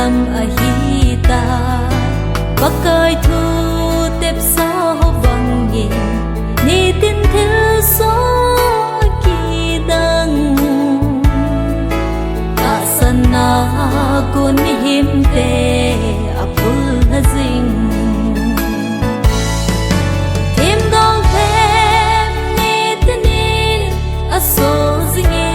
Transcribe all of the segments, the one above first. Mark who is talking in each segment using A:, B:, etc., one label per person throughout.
A: nang ahita pakai thu tep so wangi ni tin thil so ki dang asana kun him te apul na jing tim dong them ni tin aso zinge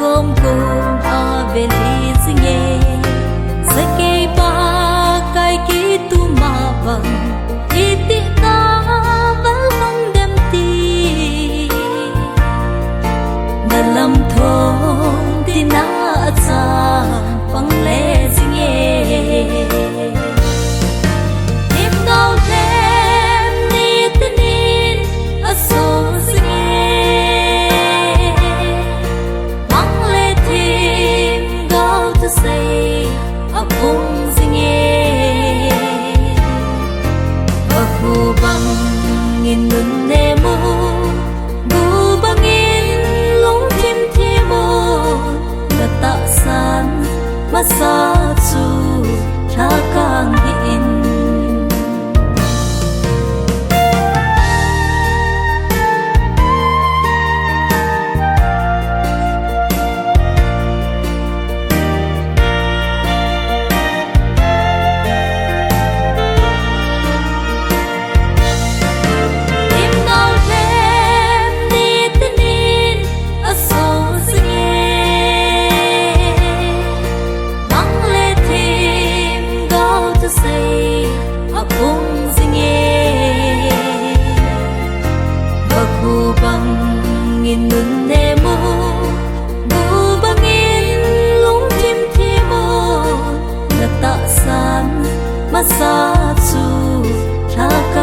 A: gom gom a veli zinge sake ba kai ki tu ma bang iti ta val hong dem ti na lam thong ti na cha pang le zinge im gao them ni tin aso say apung zinge aku bang in nun ne mo bu bang in long tim thi mo na ta san ma sa chu tha kang in in nun ne mo bu bang in lung tim thi mo na ta san ma sa chu tha ka